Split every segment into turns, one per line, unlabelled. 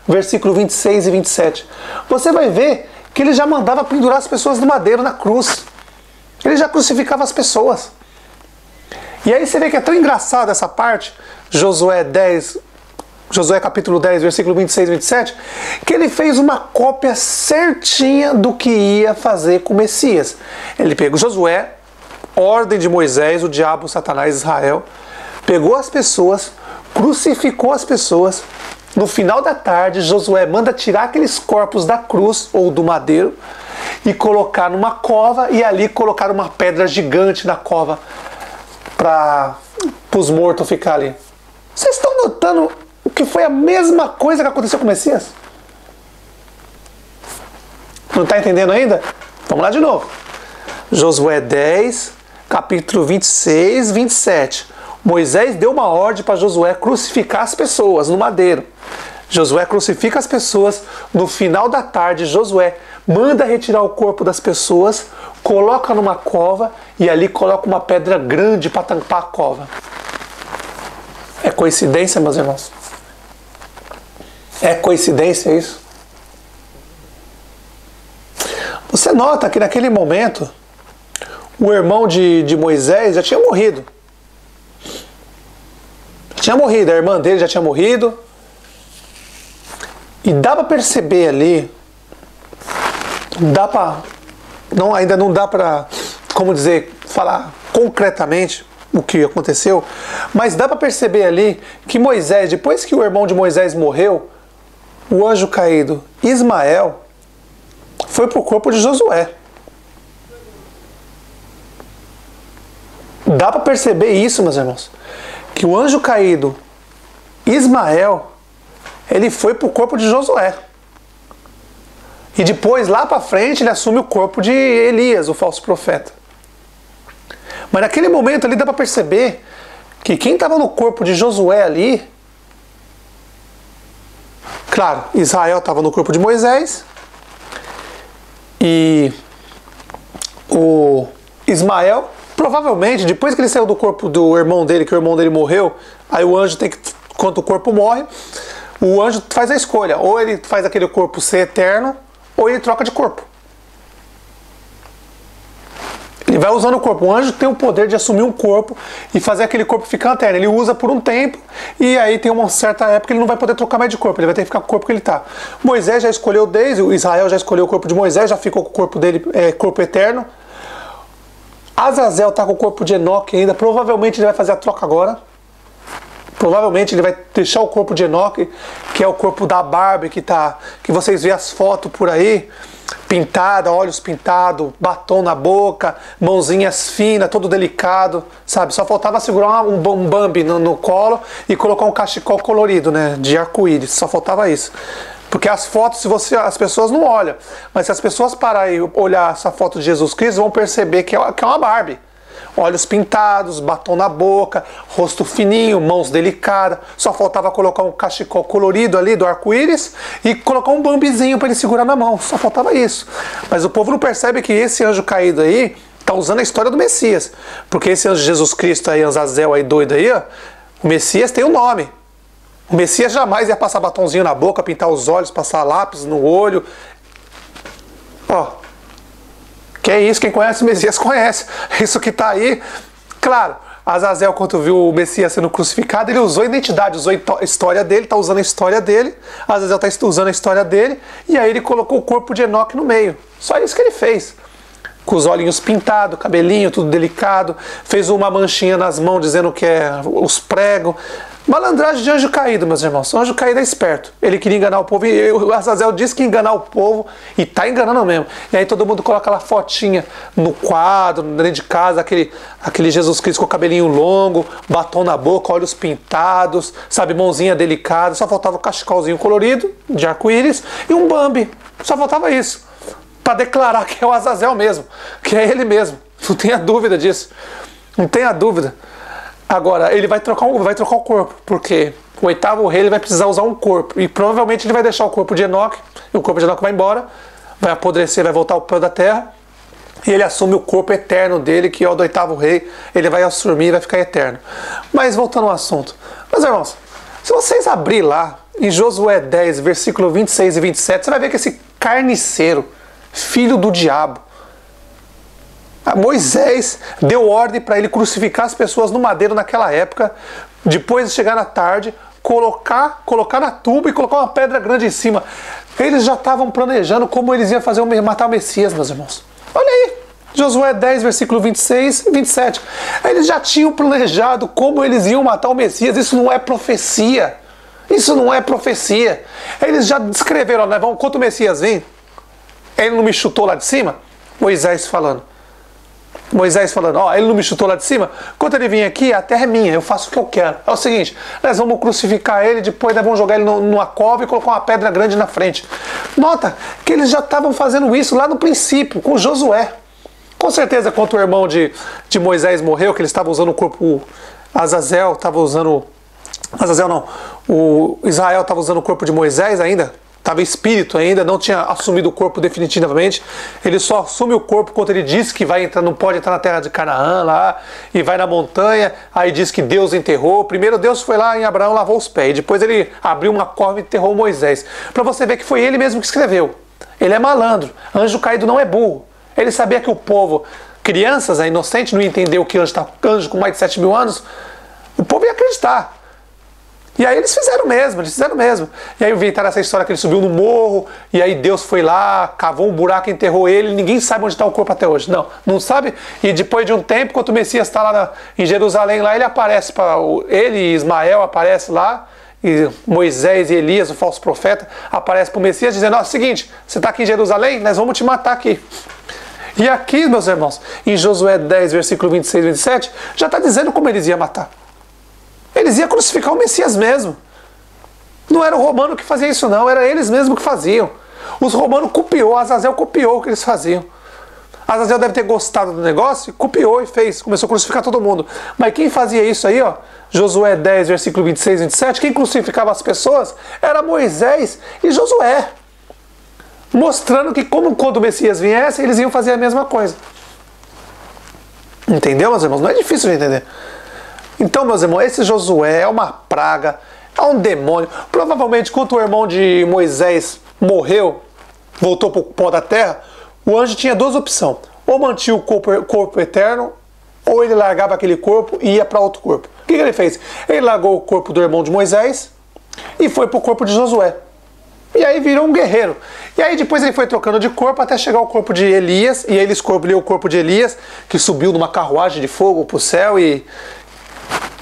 versículo 26 e 27. Você vai ver que ele já mandava pendurar as pessoas no madeiro, na cruz. Ele já crucificava as pessoas. E aí você vê que é tão engraçado essa parte, Josué capítulo 10, versículo 26 e 27, que ele fez uma cópia certinha do que ia fazer com o Messias. Ele pegou Josué, ordem de Moisés, o diabo, Satanás, Israel, pegou as pessoas, crucificou as pessoas. No final da tarde, Josué manda tirar aqueles corpos da cruz ou do madeiro e colocar numa cova, e ali colocar uma pedra gigante na cova para os mortos ficar ali. Vocês estão notando que foi a mesma coisa que aconteceu com o Messias? Não está entendendo ainda? Vamos lá de novo. Josué 10, capítulo 26, 27. Moisés deu uma ordem para Josué crucificar as pessoas no madeiro. Josué crucifica as pessoas. No final da tarde, Josué manda retirar o corpo das pessoas, coloca numa cova e ali coloca uma pedra grande para tampar a cova. É coincidência, meus irmãos? É coincidência isso? Você nota que naquele momento o irmão de Moisés já tinha morrido. A irmã dele já tinha morrido. E dá para perceber ali, ainda não dá para, como dizer, falar concretamente o que aconteceu, mas dá para perceber ali que Moisés, depois que o irmão de Moisés morreu, o anjo caído Ismael foi para o corpo de Josué. Dá para perceber isso, meus irmãos, que o anjo caído Ismael, ele foi para o corpo de Josué. E depois, lá para frente, ele assume o corpo de Elias, o falso profeta. Mas naquele momento ali dá para perceber que quem estava no corpo de Josué ali, claro, Israel estava no corpo de Moisés, e o Ismael, provavelmente, depois que ele saiu do corpo do irmão dele, que o irmão dele morreu, aí o anjo tem que, quando o corpo morre, o anjo faz a escolha, ou ele faz aquele corpo ser eterno, ou ele troca de corpo. Ele vai usando o corpo. O anjo tem o poder de assumir um corpo e fazer aquele corpo ficar eterno. Ele usa por um tempo e aí tem uma certa época que ele não vai poder trocar mais de corpo. Ele vai ter que ficar com o corpo que ele está. Moisés já escolheu desde, o Israel já escolheu o corpo de Moisés, já ficou com o corpo dele, corpo eterno. Azazel está com o corpo de Enoque ainda. Provavelmente ele vai fazer a troca agora. Provavelmente ele vai deixar o corpo de Enoque, que é o corpo da Barbie, que vocês veem as fotos por aí, pintada, olhos pintados, batom na boca, mãozinhas finas, todo delicado, sabe? Só faltava segurar um Bambi no colo e colocar um cachecol colorido, né? De arco-íris, só faltava isso. Porque as fotos, as pessoas não olham, mas se as pessoas pararem e olhar essa foto de Jesus Cristo, vão perceber que é uma Barbie. Olhos pintados, batom na boca, rosto fininho, mãos delicadas. Só faltava colocar um cachecol colorido ali do arco-íris e colocar um bambizinho para ele segurar na mão. Só faltava isso. Mas o povo não percebe que esse anjo caído aí está usando a história do Messias. Porque esse anjo de Jesus Cristo aí, Azazel aí doido aí, ó, o Messias tem um nome. O Messias jamais ia passar batonzinho na boca, pintar os olhos, passar lápis no olho. Ó. Que é isso, quem conhece o Messias conhece. Isso que está aí, claro, Azazel, quando viu o Messias sendo crucificado, ele usou a identidade, usou a história dele, está usando a história dele, Azazel está usando a história dele, e aí ele colocou o corpo de Enoque no meio. Só isso que ele fez. Com os olhinhos pintados, cabelinho, tudo delicado, fez uma manchinha nas mãos dizendo que é os pregos. Malandragem de anjo caído, meus irmãos. O anjo caído é esperto. Ele queria enganar o povo e o Azazel disse que ia enganar o povo e tá enganando mesmo. E aí todo mundo coloca aquela fotinha no quadro, dentro de casa, aquele Jesus Cristo com o cabelinho longo, batom na boca, olhos pintados, sabe, mãozinha delicada. Só faltava o cachecolzinho colorido, de arco-íris, e um Bambi. Só faltava isso. Para declarar que é o Azazel mesmo, que é ele mesmo. Não tenha dúvida disso. Não tenha dúvida. Agora, ele vai trocar o corpo, porque o oitavo rei ele vai precisar usar um corpo. E provavelmente ele vai deixar o corpo de Enoque, e o corpo de Enoque vai embora, vai apodrecer, vai voltar ao pó da terra, e ele assume o corpo eterno dele, que é o do oitavo rei, ele vai assumir e vai ficar eterno. Mas voltando ao assunto. Meus irmãos, se vocês abrirem lá em Josué 10, versículo 26 e 27, você vai ver que esse carniceiro, filho do diabo, Moisés deu ordem para ele crucificar as pessoas no madeiro naquela época, depois de chegar na tarde, colocar na tuba e colocar uma pedra grande em cima. Eles já estavam planejando como eles iam matar o Messias, meus irmãos. Olha aí, Josué 10, versículo 26 e 27. Eles já tinham planejado como eles iam matar o Messias. Isso não é profecia. Isso não é profecia. Eles já descreveram, né? Quando o Messias vem, ele não me chutou lá de cima? Moisés falando, ó, ele não me chutou lá de cima? Quando ele vir aqui, a terra é minha, eu faço o que eu quero. É o seguinte, nós vamos crucificar ele, depois nós vamos jogar ele numa cova e colocar uma pedra grande na frente. Nota que eles já estavam fazendo isso lá no princípio, com Josué. Com certeza, quando o irmão de Moisés morreu, que ele estava usando o corpo, Azazel estava usando... Azazel não, o Israel estava usando o corpo de Moisés ainda, estava espírito ainda, não tinha assumido o corpo definitivamente. Ele só assume o corpo quando ele diz que vai entrar, não pode entrar na terra de Canaã lá, e vai na montanha, aí diz que Deus enterrou. Primeiro Deus foi lá em Abraão, lavou os pés, depois ele abriu uma cova e enterrou Moisés. Para você ver que foi ele mesmo que escreveu. Ele é malandro, anjo caído não é burro. Ele sabia que o povo, crianças, inocente, não entendeu que anjo com mais de 7 mil anos, o povo ia acreditar. E aí eles fizeram mesmo. E aí inventaram essa história que ele subiu no morro, e aí Deus foi lá, cavou um buraco, enterrou ele, ninguém sabe onde está o corpo até hoje. Não sabe? E depois de um tempo, quando o Messias está lá em Jerusalém, lá ele aparece, ele e Ismael aparecem lá, e Moisés e Elias, o falso profeta, aparece para o Messias dizendo, ó, seguinte, você está aqui em Jerusalém, nós vamos te matar aqui. E aqui, meus irmãos, em Josué 10, versículo 26 e 27, já está dizendo como eles iam matar. Eles iam crucificar o Messias mesmo. Não era o romano que fazia isso não, era eles mesmos que faziam. Os romanos Azazel copiou o que eles faziam. Azazel deve ter gostado do negócio, copiou e fez, começou a crucificar todo mundo. Mas quem fazia isso aí, ó, Josué 10, versículo 26 e 27, quem crucificava as pessoas era Moisés e Josué. Mostrando que quando o Messias viesse, eles iam fazer a mesma coisa. Entendeu, meus irmãos? Não é difícil de entender. Então, meus irmãos, esse Josué é uma praga, é um demônio. Provavelmente, quando o irmão de Moisés morreu, voltou para o pó da terra, o anjo tinha duas opções. Ou mantinha o corpo eterno, ou ele largava aquele corpo e ia para outro corpo. O que ele fez? Ele largou o corpo do irmão de Moisés e foi para o corpo de Josué. E aí virou um guerreiro. E aí depois ele foi trocando de corpo até chegar ao corpo de Elias, e aí ele escolheu o corpo de Elias, que subiu numa carruagem de fogo para o céu, e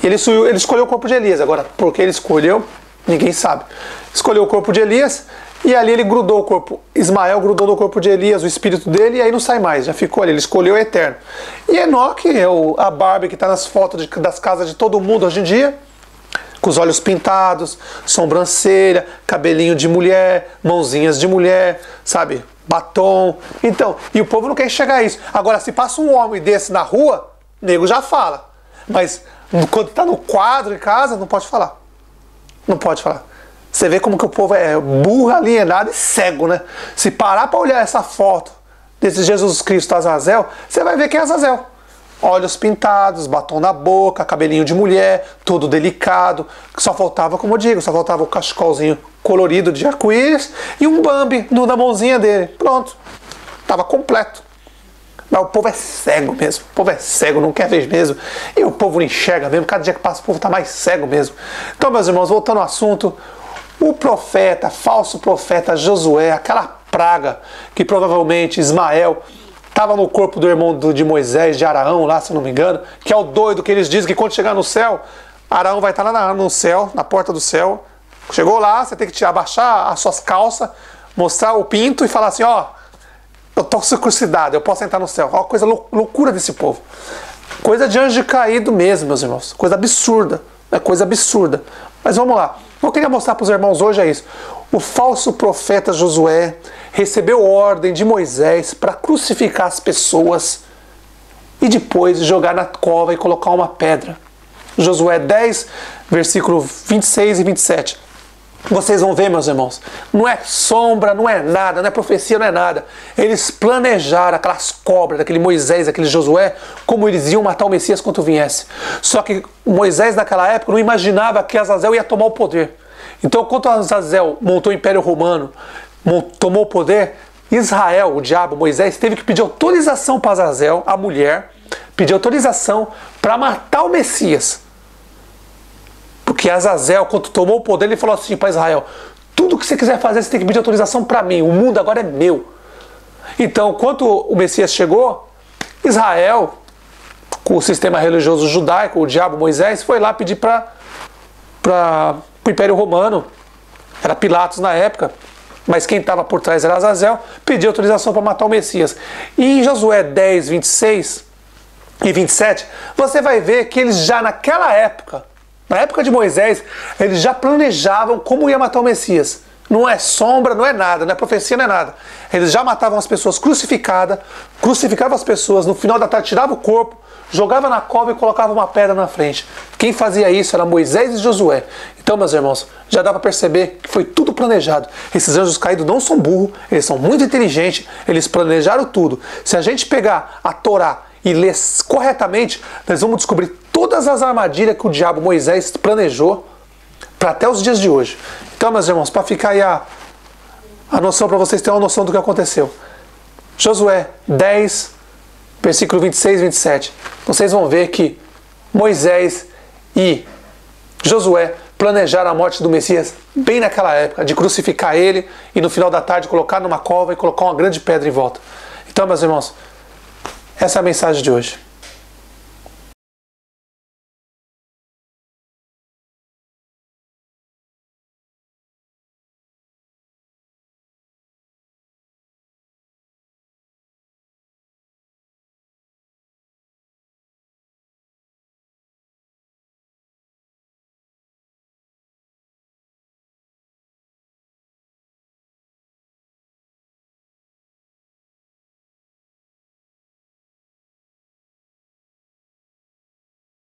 ele escolheu o corpo de Elias. Agora, por que ele escolheu, ninguém sabe. Escolheu o corpo de Elias, e ali ele grudou o corpo. Ismael grudou no corpo de Elias, o espírito dele, e aí não sai mais, já ficou ali. Ele escolheu o eterno. E Enoque, a Barbie que está nas fotos das casas de todo mundo hoje em dia, com os olhos pintados, sobrancelha, cabelinho de mulher, mãozinhas de mulher, sabe? Batom. Então, e o povo não quer enxergar isso. Agora, se passa um homem desse na rua, o nego já fala. Mas quando está no quadro em casa, não pode falar. Não pode falar. Você vê como que o povo é burro, alienado e cego, né? Se parar para olhar essa foto desse Jesus Cristo Azazel, você vai ver que é Azazel. Olhos pintados, batom na boca, cabelinho de mulher, todo delicado. Só faltava, como eu digo, só faltava o cachecolzinho colorido de arco-íris e um Bambi na mãozinha dele. Pronto. Estava completo. Mas o povo é cego mesmo. O povo é cego, não quer ver mesmo. E o povo não enxerga mesmo. Cada dia que passa o povo está mais cego mesmo. Então, meus irmãos, voltando ao assunto, o profeta, falso profeta Josué, aquela praga que provavelmente Ismael estava no corpo do irmão de Moisés, de Araão, lá, se não me engano, que é o doido que eles dizem que quando chegar no céu, Araão vai estar lá no céu, na porta do céu. Chegou lá, você tem que abaixar as suas calças, mostrar o pinto e falar assim, ó, eu estou circuncidado, eu posso entrar no céu. Ó, coisa loucura desse povo. Coisa de anjo caído mesmo, meus irmãos. Coisa absurda. É coisa absurda. Mas vamos lá. O que eu queria mostrar para os irmãos hoje é isso. O falso profeta Josué recebeu ordem de Moisés para crucificar as pessoas e depois jogar na cova e colocar uma pedra. Josué 10, versículo 26 e 27. Vocês vão ver, meus irmãos, não é sombra, não é nada, não é profecia, não é nada. Eles planejaram aquelas cobras, daquele Moisés, aquele Josué, como eles iam matar o Messias quando viesse. Só que Moisés naquela época não imaginava que Azazel ia tomar o poder. Então, quando Azazel montou o Império Romano, tomou o poder, Israel, o diabo, Moisés, teve que pedir autorização para Azazel, a mulher, pedir autorização para matar o Messias. Porque Azazel, quando tomou o poder, ele falou assim para Israel: tudo que você quiser fazer, você tem que pedir autorização para mim, o mundo agora é meu. Então, quando o Messias chegou, Israel, com o sistema religioso judaico, o diabo, Moisés, foi lá pedir para o Império Romano, era Pilatos na época, mas quem estava por trás era Azazel, pediu autorização para matar o Messias. E em Josué 10, 26 e 27, você vai ver que eles já naquela época, na época de Moisés, eles já planejavam como ia matar o Messias. Não é sombra, não é nada, não é profecia, não é nada. Eles já matavam as pessoas crucificavam as pessoas, no final da tarde tiravam o corpo, jogava na cova e colocava uma pedra na frente. Quem fazia isso era Moisés e Josué. Então, meus irmãos, já dá para perceber que foi tudo planejado. Esses anjos caídos não são burros, eles são muito inteligentes, eles planejaram tudo. Se a gente pegar a Torá e ler corretamente, nós vamos descobrir todas as armadilhas que o diabo Moisés planejou para até os dias de hoje. Então, meus irmãos, para ficar aí a noção, para vocês terem uma noção do que aconteceu. Josué 10, versículo 26 e 27. Vocês vão ver que Moisés e Josué planejaram a morte do Messias bem naquela época, de crucificar ele e no final da tarde colocar numa cova e colocar uma grande pedra em volta. Então, meus irmãos, essa é a mensagem de hoje.